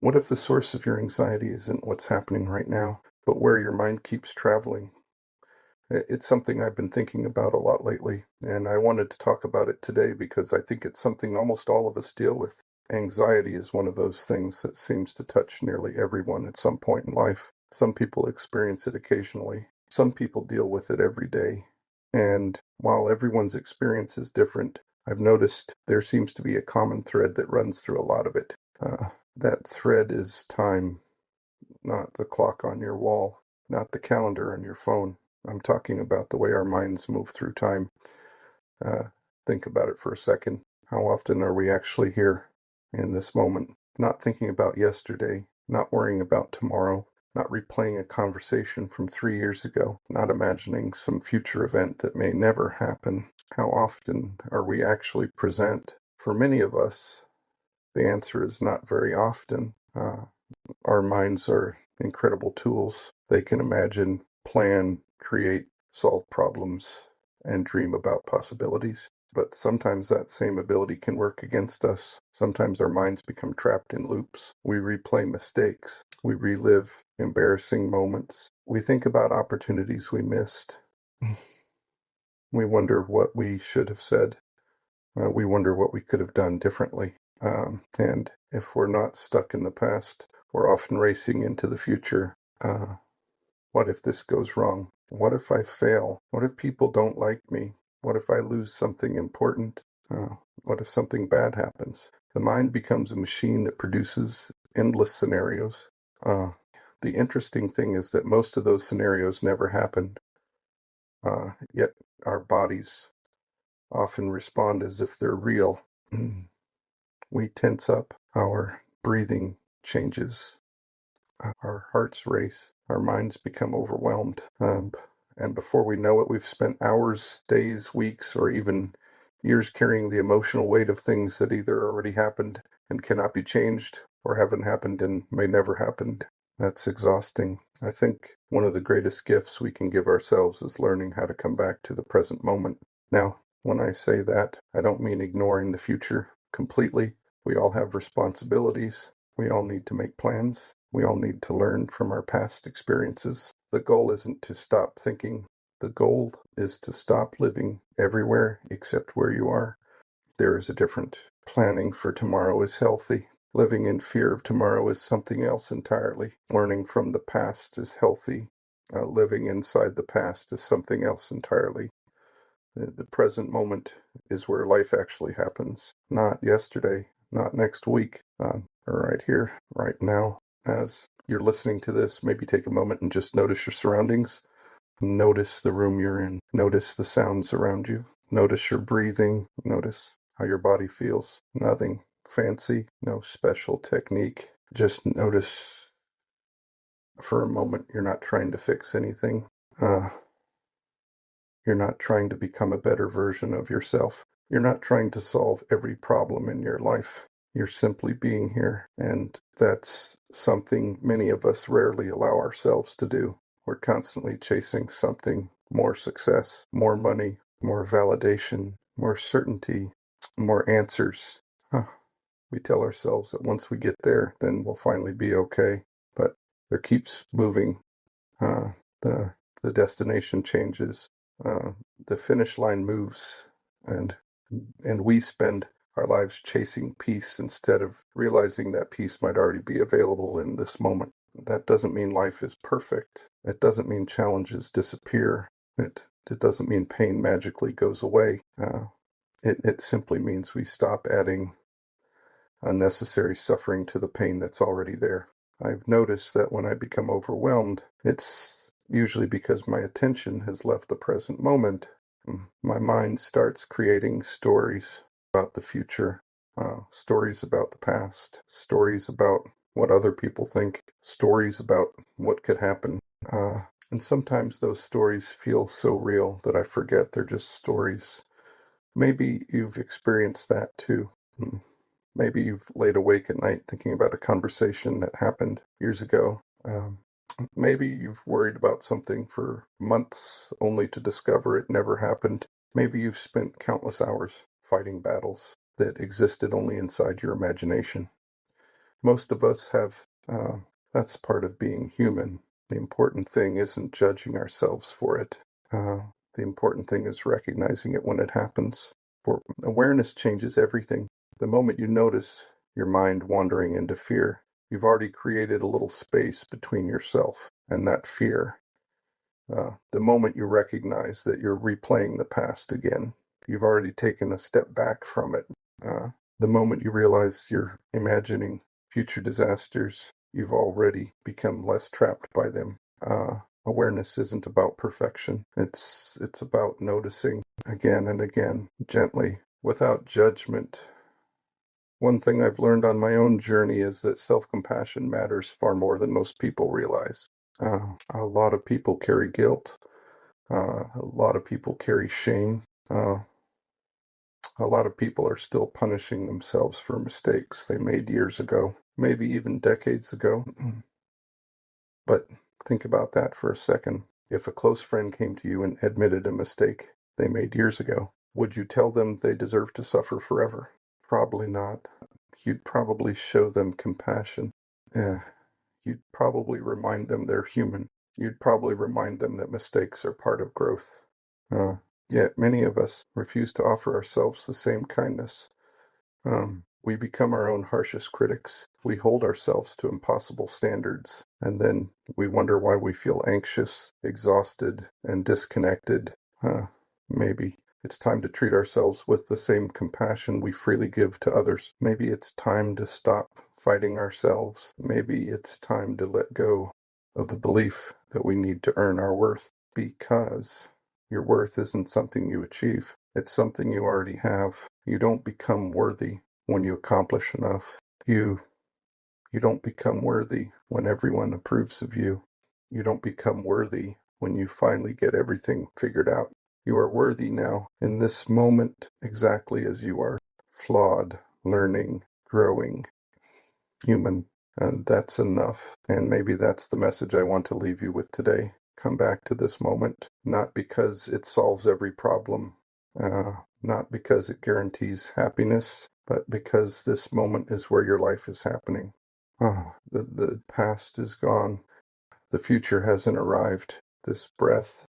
What if the source of your anxiety isn't what's happening right now, but where your mind keeps traveling? It's something I've been thinking about a lot lately, and I wanted to talk about it today because I think it's something almost all of us deal with. Anxiety is one of those things that seems to touch nearly everyone at some point in life. Some people experience it occasionally, some people deal with it every day. And while everyone's experience is different, I've noticed there seems to be a common thread that runs through a lot of it. That thread is time, not the clock on your wall, not the calendar on your phone. I'm talking about the way our minds move through time. Uh, think about it for a second. How often are we actually here in this moment? Not thinking about yesterday, not worrying about tomorrow, not replaying a conversation from 3 years ago, not imagining some future event that may never happen. How often are we actually present? For many of us, the answer is not very often. Our minds are incredible tools. They can imagine, plan, create, solve problems, and dream about possibilities. But sometimes that same ability can work against us. Sometimes our minds become trapped in loops. We replay mistakes. We relive embarrassing moments. We think about opportunities we missed. We wonder what we should have said. We wonder what we could have done differently. And if we're not stuck in the past, we're often racing into the future. What if this goes wrong? What if I fail? What if people don't like me? What if I lose something important? What if something bad happens? The mind becomes a machine that produces endless scenarios. Uh, the interesting thing is that most of those scenarios never happened, yet our bodies often respond as if they're real. We tense up, our breathing changes, our hearts race, our minds become overwhelmed. And before we know it, we've spent hours, days, weeks, or even years carrying the emotional weight of things that either already happened and cannot be changed, or haven't happened and may never happen. That's exhausting. I think one of the greatest gifts we can give ourselves is learning how to come back to the present moment. Now, when I say that, I don't mean ignoring the future completely. We all have responsibilities. We all need to make plans. We all need to learn from our past experiences. The goal isn't to stop thinking. The goal is to stop living everywhere except where you are. There is a difference. Planning for tomorrow is healthy. Living in fear of tomorrow is something else entirely. Learning from the past is healthy. Living inside the past is something else entirely. The present moment is where life actually happens, not yesterday, not next week, right here, right now. As you're listening to this, maybe take a moment and just notice your surroundings. Notice the room you're in. Notice the sounds around you. Notice your breathing. Notice how your body feels. Nothing fancy, no special technique. Just notice for a moment. You're not trying to fix anything. You're not trying to become a better version of yourself. You're not trying to solve every problem in your life. You're simply being here. And that's something many of us rarely allow ourselves to do. We're constantly chasing something: more success, more money, more validation, more certainty, more answers. Huh. We tell ourselves that once we get there, then we'll finally be okay. But there keeps moving. Uh, the the destination changes. Uh, the finish line moves, and we spend our lives chasing peace instead of realizing that peace might already be available in this moment. That doesn't mean life is perfect. It doesn't mean challenges disappear. It doesn't mean pain magically goes away. It simply means we stop adding unnecessary suffering to the pain that's already there. I've noticed that when I become overwhelmed, it's usually because my attention has left the present moment. My mind starts creating stories about the future, stories about the past, stories about what other people think, stories about what could happen. And sometimes those stories feel so real that I forget they're just stories. Maybe you've experienced that too. Maybe you've laid awake at night thinking about a conversation that happened years ago. Maybe you've worried about something for months only to discover it never happened. Maybe you've spent countless hours fighting battles that existed only inside your imagination. Most of us have, that's part of being human. The important thing isn't judging ourselves for it. The important thing is recognizing it when it happens. For awareness changes everything. The moment you notice your mind wandering into fear, you've already created a little space between yourself and that fear. The moment you recognize that you're replaying the past again, you've already taken a step back from it. Uh, the moment you realize you're imagining future disasters, you've already become less trapped by them. Awareness isn't about perfection. It's about noticing again and again, gently, without judgment. One thing I've learned on my own journey is that self-compassion matters far more than most people realize. A lot of people carry guilt. A lot of people carry shame. A lot of people are still punishing themselves for mistakes they made years ago, maybe even decades ago. But think about that for a second. If a close friend came to you and admitted a mistake they made years ago, would you tell them they deserve to suffer forever? Probably not. You'd probably show them compassion. Yeah, you'd probably remind them they're human. You'd probably remind them that mistakes are part of growth. Uh, Yet many of us refuse to offer ourselves the same kindness. We become our own harshest critics. We hold ourselves to impossible standards, and then we wonder why we feel anxious, exhausted, and disconnected. Maybe it's time to treat ourselves with the same compassion we freely give to others. Maybe it's time to stop fighting ourselves. Maybe it's time to let go of the belief that we need to earn our worth, because your worth isn't something you achieve. It's something you already have. You don't become worthy when you accomplish enough. You don't become worthy when everyone approves of you. You don't become worthy when you finally get everything figured out. You are worthy now, in this moment, exactly as you are. Flawed, learning, growing, human. And that's enough. And maybe that's the message I want to leave you with today. Come back to this moment, not because it solves every problem, not because it guarantees happiness, but because this moment is where your life is happening. The past is gone. The future hasn't arrived. This breath,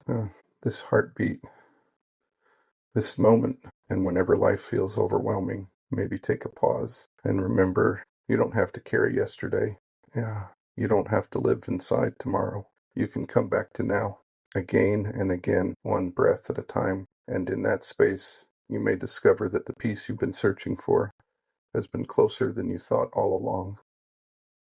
this heartbeat, this moment, and whenever life feels overwhelming, maybe take a pause and remember you don't have to carry yesterday. Yeah, you don't have to live inside tomorrow. You can come back to now, again and again, one breath at a time. And in that space, you may discover that the peace you've been searching for has been closer than you thought all along.